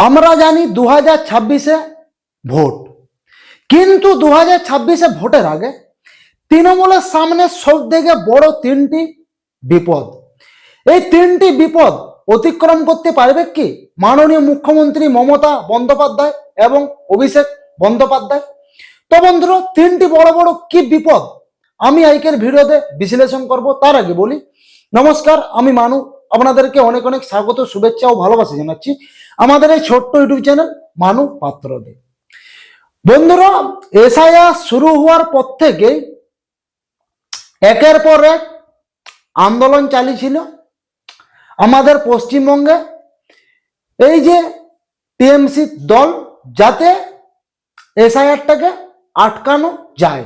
আমরা জানি 2026-এ ভোট, কিন্তু 2026-এ ভোটের আগে তৃণমূলের সামনে সব থেকে বড় তিনটি বিপদ। এই তিনটি বিপদ অতিক্রম করতে পারবে কি মাননীয় মুখ্যমন্ত্রী মমতা বন্দ্যোপাধ্যায় এবং অভিষেক বন্দ্যোপাধ্যায়? তো বন্ধুরা, তিনটি বড় বড় কি বিপদ আমি আজকের ভিডিওতে বিশ্লেষণ করব। তার আগে বলি, নমস্কার, আমি মানু, আপনাদেরকে অনেক অনেক স্বাগত, শুভেচ্ছা ও ভালোবাসা জানাচ্ছি আমাদের এই ছোট্ট ইউটিউব চ্যানেল মানু পাত্র দে। বন্ধুরা, এসআইআর শুরু হওয়ার পর থেকে একের পর এক আন্দোলন চালিয়েছিল আমাদের পশ্চিমবঙ্গে এই যে টিএমসি দল, যাতে এসআইআরটাকে আটকানো যায়।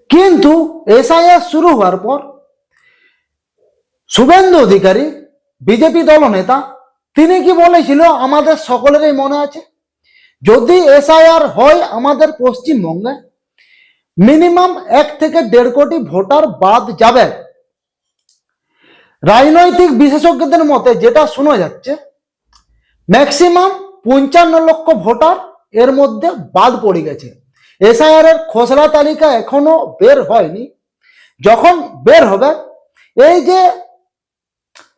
কিন্তু এসআইআর শুরু হওয়ার পর শুভেন্দু অধিকারী, বিজেপি দলনেতা, তিনি কি বলেছিল আমাদের সকলেরই মনে আছে, যদি এসআইআর হয় আমাদের পশ্চিমবঙ্গে মিনিমাম 1 থেকে 1.5 কোটি ভোটার বাদ যাবে। রাজনৈতিক বিশেষজ্ঞদের মতে যেটা শোনা যাচ্ছে, ম্যাক্সিমাম 55 লক্ষ ভোটার এর মধ্যে বাদ পড়ে গেছে। এসআইআর এর খসড়া তালিকা এখনো বের হয়নি। যখন বের হবে, এই যে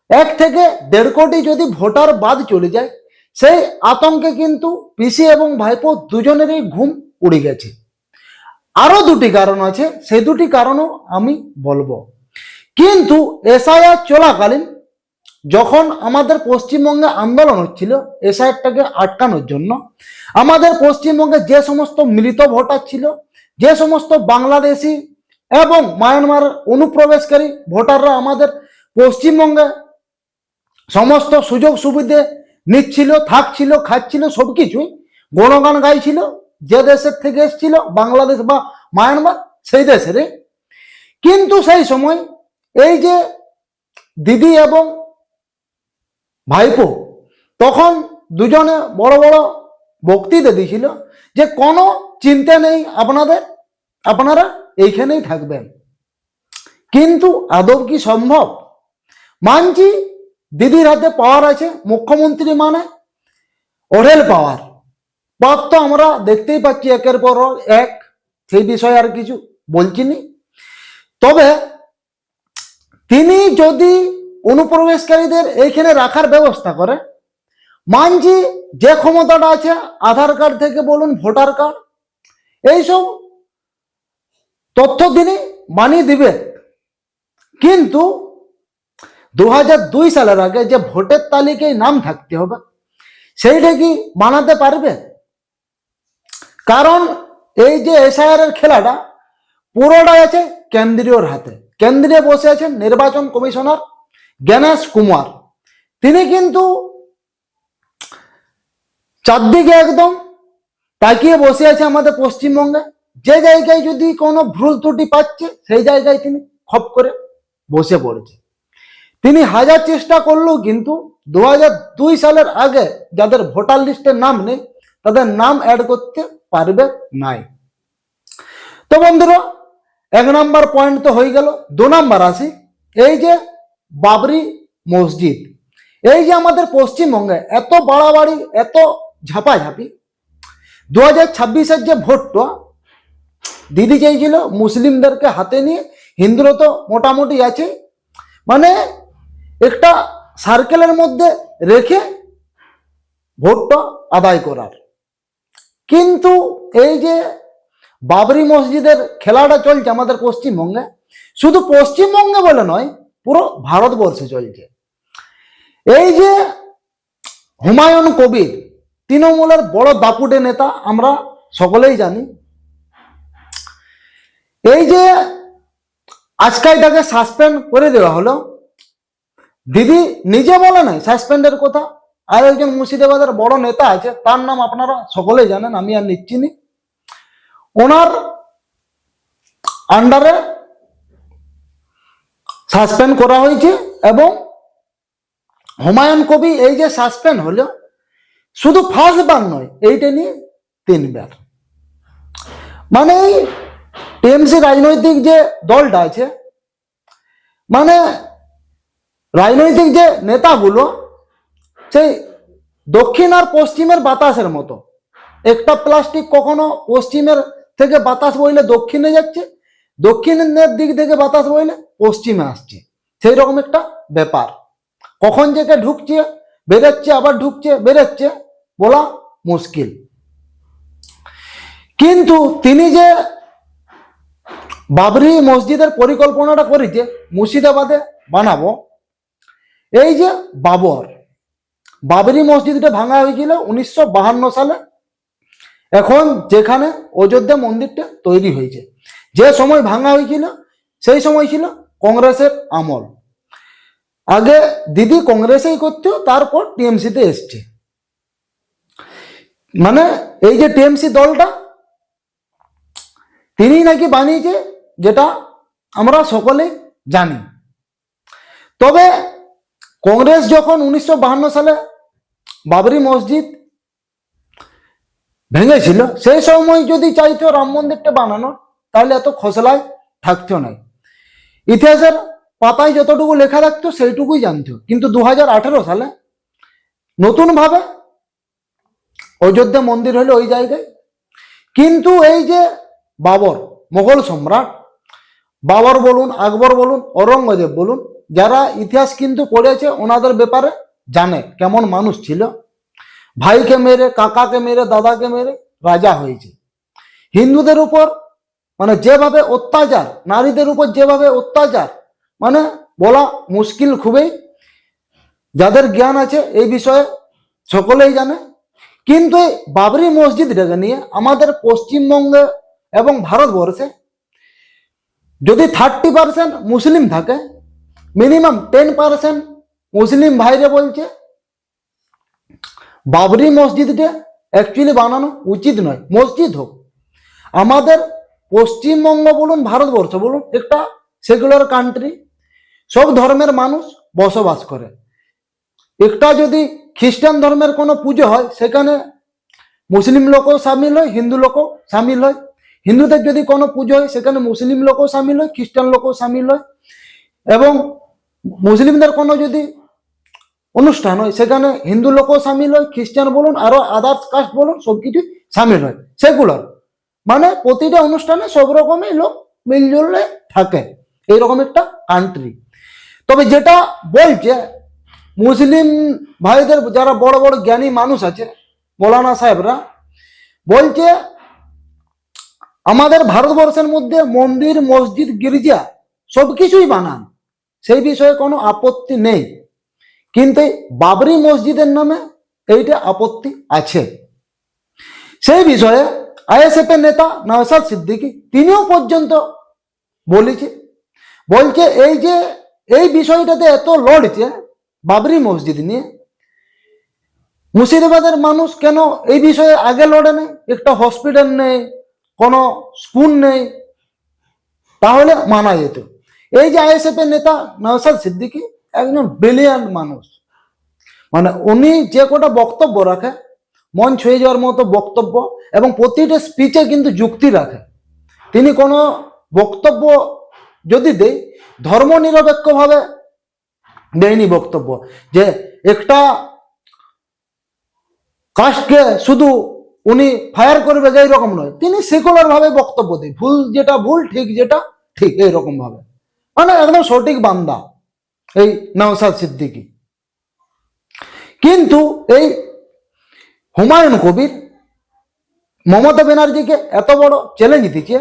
1 থেকে 1.5 কোটি যদি ভোটার বাদ চলে যায়, সেই আতঙ্কে কিন্তু পিসি এবং ভাইপো দুজনেরই ঘুম উড়ে গেছে। আরো দুটি কারণ আছে, সেই দুটি কারণও আমি বলবো। কিন্তু এসআইআর চলাকালীন যখন আমাদের পশ্চিমবঙ্গে আন্দোলন হচ্ছিল এসআইআরটাকে আটকানোর জন্য, আমাদের পশ্চিমবঙ্গে যে সমস্ত মিলিত ভোটার ছিল, যে সমস্ত বাংলাদেশি এবং মায়ানমার অনুপ্রবেশকারী ভোটাররা আমাদের পশ্চিমবঙ্গে সমস্ত সুযোগ সুবিধে নিচ্ছিল, থাকছিল, খাচ্ছিল, সবকিছুই গণগান গাইছিল। যে দেশের থেকে এসেছিল, বাংলাদেশ বা মায়ানমার, সেই দেশের। কিন্তু সেই সময় এই যে দিদি এবং ভাইপো তখন দুজনে বড় বড় বক্তৃতা দিয়েছিল যে কোনো চিন্তা নেই আপনাদের, আপনারা এইখানেই থাকবেন। কিন্তু আদৌ কি সম্ভব? মানছি দিদির হাতে পাওয়ার আছে, মুখ্যমন্ত্রী মানে ওরেল পাওয়ার তো আমরা দেখতেই পাচ্ছি একের পর এক, সেই বিষয়ে আর কিছু বলছি নি। তবে তিনি যদি অনুপ্রবেশকারীদের এইখানে রাখার ব্যবস্থা করে, মানছি যে ক্ষমতাটা আছে, আধার কার্ড থেকে বলুন, ভোটার কার্ড, এইসব তথ্য তিনি বানিয়ে দিবে। কিন্তু 2002 সালের আগে যে ভোটের তালিকায় নাম থাকতে হবে, সেইটা কি বানাতে পারবে? কারণ এই যে এসআইআর এর খেলাটা পুরোটাই আছে কেন্দ্রীয়র হাতে। কেন্দ্রে বসে আছেন নির্বাচন কমিশনার গণেশ কুমার। তিনি কিন্তু চারদিকে একদম তাকিয়ে বসে আছে আমাদের পশ্চিমবঙ্গে। যে জায়গায় যদি কোনো ভুল ত্রুটি পাচ্ছে, সেই জায়গায় তিনি খপ করে বসে পড়েছে। তিনি হাজার চেষ্টা করলেও কিন্তু 2002 সালের আগে যাদের ভোটার লিস্টের নাম নেই, তাদের নাম অ্যাড করতে পারবে নাই। তো বন্ধুরা, 1 নাম্বার পয়েন্ট তো হয়ে গেল। 2 নাম্বার আসি, এই যে বাবরি মসজিদ, এই যে আমাদের পশ্চিমবঙ্গে এত বাড়াবাড়ি, এত ঝাপাঝাপি, 2026-এর যে ভোটটা দিদি চাইছিল মুসলিমদেরকে হাতে নিয়ে, হিন্দুরা তো মোটামুটি আছে, মানে একটা সার্কেলের মধ্যে রেখে ভোটটা আদায় করার। কিন্তু এই যে বাবরি মসজিদের খেলাটা চলছে আমাদের পশ্চিমবঙ্গে, শুধু পশ্চিমবঙ্গে বলে নয়, পুরো ভারতবর্ষে চলছে। এই যে হুমায়ুন কবির, তৃণমূলের বড় দাপুটে নেতা, আমরা সকলেই জানি। এই যে আজকে এটাকে সাসপেন্ড করে দেওয়া হলো, দিদি নিজে বলে নাই সাসপেন্ডের কথা। আর একজন মুর্শিদাবাদের বড় নেতা আছে, তার নাম আপনারা সকলেই জানেন, আমি আর নিচ্ছি নি। ওনার আন্ডারে সাসপেন্ড করা হয়েছে। এবং হুমায়ুন কবি এই যে সাসপেন্ড হলো, শুধু ফার্স্ট বার নয়, এইটা নিয়ে 3 বার। মানে এই টিএমসি রাজনৈতিক যে দলটা আছে, মানে রাজনৈতিক যে নেতাগুলো, সেই দক্ষিণ আর পশ্চিমের বাতাসের মতো। একটা প্লাস্টিক কখনো পশ্চিমের থেকে বাতাস বইলে দক্ষিণে যাচ্ছে, দক্ষিণের দিক থেকে বাতাস বইলে পশ্চিমে আসছে, সেই রকম একটা ব্যাপার। কখন থেকে ঢুকছে বেরোচ্ছে, আবার ঢুকছে বেরোচ্ছে, বলা মুশকিল। কিন্তু তিনি যে বাবরি মসজিদের পরিকল্পনাটা করেছে মুর্শিদাবাদে বানাবো, এই যে বাবরি মসজিদটা ভাঙা হয়েছিল 1952 সালে। এখন যেখানে অযোধ্যা মন্দিরটা তৈরি হয়েছে, যে সময় ভাঙা হয়েছিল সেই সময় ছিল কংগ্রেসের আমল। আগে দিদি কংগ্রেসেই করতো, তারপর টিএমসিতে এসছে। মানে এই যে টিএমসি দলটা তিনি নাকি বানিয়েছে, যেটা আমরা সকলে জানি। তবে কংগ্রেস যখন 1952 সালে বাবরি মসজিদ ভেঙেছিল, সেই সময় যদি চাইতো রাম মন্দিরটা বানানো, তাহলে এত খসলায় থাকতো না। ইতিহাসের পাতায় যতটুকু লেখা থাকতো সেইটুকুই জানতো। কিন্তু 2018 সালে নতুনভাবে অযোধ্যা মন্দির হলো ওই জায়গায়। কিন্তু এই যে বাবর, মোগল সম্রাট বাবর বলুন, আকবর বলুন, ঔরঙ্গজেব বলুন, যারা ইতিহাস কিন্তু পড়েছে ওনাদের ব্যাপারে জানে কেমন মানুষ ছিল। ভাইকে মেরে, কাকাকে মেরে, দাদাকে মেরে রাজা হয়েছে। হিন্দুদের উপর মানে যেভাবে অত্যাচার, নারীদের উপর যেভাবে অত্যাচার, মানে বলা মুশকিল খুবই। যাদের জ্ঞান আছে এই বিষয়ে সকলেই জানে। কিন্তু এই বাবরি মসজিদটাকে নিয়ে আমাদের পশ্চিমবঙ্গে এবং ভারতবর্ষে যদি 30% মুসলিম থাকে, মিনিমাম 10% মুসলিম ভাইরে বলছে বাবরি মসজিদটা অ্যাকচুয়ালি বানানো উচিত নয়। মসজিদ হোক, আমাদের পশ্চিমবঙ্গ বলুন, ভারতবর্ষ বলুন, একটা সেকুলার কান্ট্রি, সব ধর্মের মানুষ বসবাস করে। একটা যদি খ্রিস্টান ধর্মের কোনো পুজো হয়, সেখানে মুসলিম লোকও সামিল হয়, হিন্দু লোকও সামিল হয়। হিন্দুদের যদি কোনো পুজো হয়, সেখানে মুসলিম লোকও সামিল হয়, খ্রিস্টান লোকও সামিল হয়। এবং মুসলিমদের কোনো যদি অনুষ্ঠান হয়, সেখানে হিন্দু লোকও সামিল হয়, খ্রিস্টান বলুন, আরো আদার্স কাস্ট বলুন, সবকিছু সামিল হয়। সেগুলার মানে প্রতিটা অনুষ্ঠানে সব রকমই লোক মিলজুলে থাকে, এইরকম একটা কান্ট্রি। তবে যেটা বলছে মুসলিম ভাইদের যারা বড় বড় জ্ঞানী মানুষ আছে, মৌলানা সাহেবরা বলছে আমাদের ভারতবর্ষের মধ্যে মন্দির, মসজিদ, গির্জা সবকিছুই বানান, সেই বিষয়ে কোনো আপত্তি নেই। কিন্তু বাবরি মসজিদের নামে এইটা আপত্তি আছে। সেই বিষয়ে আইএসএফ এর নেতা নওশাদ সিদ্দিকী তিনিও পর্যন্ত বলছে এই যে এই বিষয়টাতে এত লড়ছে বাবরি মসজিদ নিয়ে, মুর্শিদাবাদের মানুষ কেন এই বিষয়ে আগে লড়ে নেই? একটা হসপিটাল নেই, কোনো স্কুল নেই, তাহলে মানা যেত। এই যে আইএসএফ এর নেতা নওশাদ সিদ্দিকী একজন ব্রিলিয়ান্ট মানুষ, মানে উনি যে কটা বক্তব্য রাখে, মন ছুঁয়ে যাওয়ার মতো বক্তব্য, এবং প্রতিটা স্পিচে কিন্তু যুক্তি রাখে। তিনি কোনো বক্তব্য যদি দেয়, ধর্মনিরপেক্ষভাবে দেয়নি বক্তব্য, যে একটা কাস্টকে শুধু উনি ফায়ার করবে যে এইরকম নয়। তিনি সেকুলার ভাবে বক্তব্য দেয়, ভুল যেটা ভুল, ঠিক যেটা ঠিক, এইরকম ভাবে, মানে একদম সঠিক বান্দা এই নওশাদ সিদ্দিকী। কিন্তু এই হুমায়ুন কবির মমতা ব্যানার্জিকে এত বড় চ্যালেঞ্জ দিচ্ছে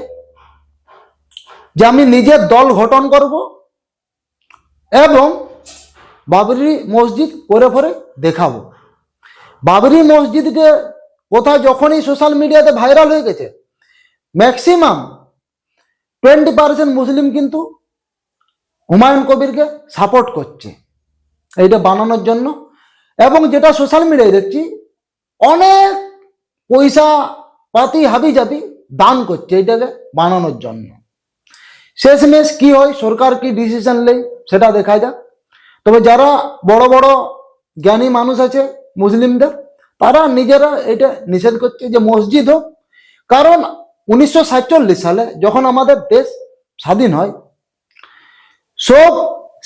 যে আমি নিজের দল গঠন করব এবং বাবরি মসজিদ করে পরে দেখাবো। বাবরি মসজিদকে কথা যখনই সোশ্যাল মিডিয়াতে ভাইরাল হয়ে গেছে, ম্যাক্সিমাম 20% মুসলিম কিন্তু হুমায়ুন কবিরকে সাপোর্ট করছে এইটা বানানোর জন্য। এবং যেটা সোশ্যাল মিডিয়ায় দেখছি, অনেক পয়সা পাতি হাবি জাবি দান করছে এইটাকে বানানোর জন্য। শেষমেশ কি হয়, সরকার কি ডিসিশন নেয় সেটা দেখা যাক। তবে যারা বড় বড় জ্ঞানী মানুষ আছে মুসলিমদের, তারা নিজেরা এটা নিষেধ করছে যে মসজিদ হোক। কারণ 1947 সালে যখন আমাদের দেশ স্বাধীন হয়, সব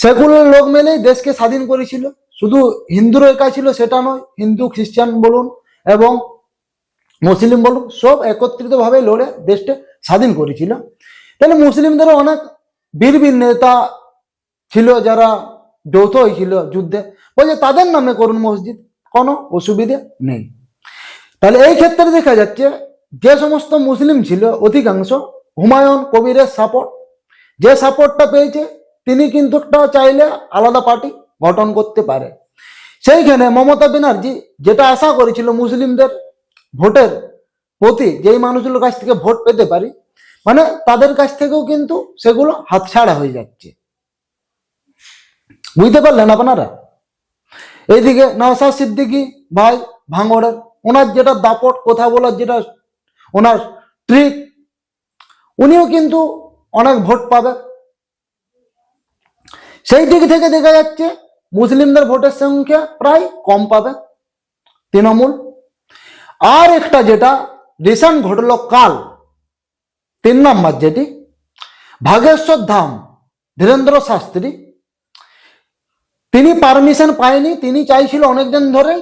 সেকুলার লোক মিলেই দেশকে স্বাধীন করেছিল, শুধু হিন্দুর একাই ছিল সেটা নয়, হিন্দু খ্রিস্টান বলুন এবং মুসলিম বলুন, সব একত্রিতভাবে লড়ে দেশটা স্বাধীন করেছিল। তাহলে মুসলিমদেরও অনেক বীর বীর নেতা ছিল যারা যৌথ হয়েছিল যুদ্ধে, বলছে তাদের নামে করুন মসজিদ, কোনো অসুবিধে নেই। তাহলে এই ক্ষেত্রে দেখা যাচ্ছে যে সমস্ত মুসলিম ছিল অধিকাংশ হুমায়ুন কবিরের সাপোর্ট, যে সাপোর্টটা পেয়েছে তিনি কিন্তু একটা চাইলে আলাদা পার্টি গঠন করতে পারে। সেইখানে মমতা ব্যানার্জি যেটা আশা করেছিল মুসলিমদের ভোটের প্রতি, যেই মানুষগুলোর কাছ থেকে ভোট পেতে পারি, মানে তাদের কাছ থেকেও কিন্তু সেগুলো হাতছাড়া হয়ে যাচ্ছে। বুঝতে পারলেন আপনারা? এইদিকে নওশাদ সিদ্দিকী ভাই ভাঙড়ের, ওনার যেটা দাপট কথা বলার যেটা ওনার ট্রিক, উনিও কিন্তু অনেক ভোট পাবে। সেই দিক থেকে দেখা যাচ্ছে মুসলিমদের ভোটের সংখ্যা প্রায় কম পাবে তৃণমূল। আর একটা যেটা রিসেন্ট ঘটলো কাল, 3 নম্বর যেটি ভাগেশ্বর ধাম ধীরেন্দ্র শাস্ত্রী, তিনি পারমিশন পায়নি, তিনি চাইছিল অনেকদিন ধরে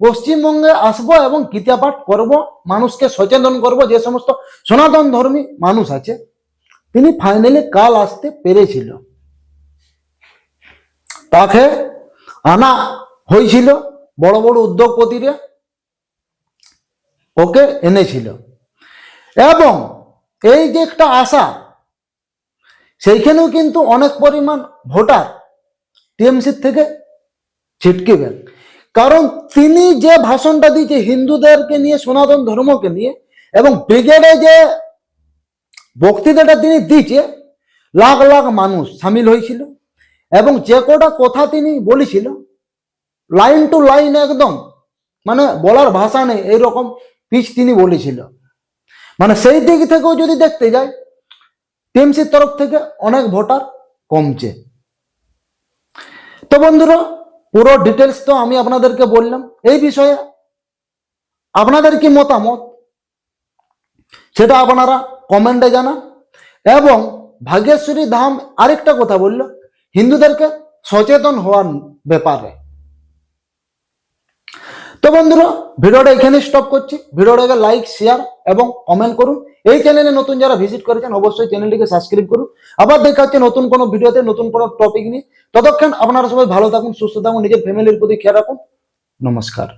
পশ্চিমবঙ্গে আসবো এবং গীতা পাঠ করবো, মানুষকে সচেতন করব, যে সমস্ত সনাতন ধর্মী মানুষ আছে। তিনি ফাইনালি কাল আসতে পেরেছিল, তাকে আনা হয়েছিল, বড় বড় উদ্যোগপতিরা ওকে এনেছিল। এবং এই যে একটা আশা, সেইখানেও কিন্তু অনেক পরিমাণ ভোটার টিএমসি থেকে ছিটকিবেন, কারণ তিনি যে ভাষণটা দিয়েছে হিন্দুদেরকে নিয়ে, সনাতন ধর্মকে নিয়ে, এবং ব্রিগেডে যে বক্তৃতাটা তিনি দিয়েছে, লাখ লাখ মানুষ সামিল হয়েছিল। এবং যে কটা কথা তিনি বলেছিল লাইন টু লাইন একদম, মানে বলার ভাষা নেই এইরকম পিচ তিনি বলেছিল। মানে সেই দিক থেকেও যদি দেখতে যাই টিএমসির তরফ থেকে অনেক ভোটার কমছে। তো বন্ধুরা, পুরো ডিটেলস তো আমি আপনাদেরকে বললাম। এই বিষয়ে আপনাদের কি মতামত সেটা আপনারা কমেন্টে জানান। এবং ভাগ্যেশ্বরী ধাম আরেকটা কথা বলল হিন্দুদেরকে সচেতন হওয়ার ব্যাপারে। তো বন্ধুরা, ভিডিওটা এখানে স্টপ করছি। ভিডিওটাকে লাইক, শেয়ার এবং কমেন্ট করুন। এই চ্যানেলে নতুন যারা ভিজিট করেছেন অবশ্যই চ্যানেলটিকে সাবস্ক্রাইব করুন। আবার দেখা হচ্ছে নতুন কোনো ভিডিওতে, নতুন কোনো টপিক নিয়ে। ততক্ষণ আপনারা সবাই ভালো থাকুন, সুস্থ থাকুন, নিজের ফ্যামিলির প্রতি খেয়াল রাখুন। নমস্কার।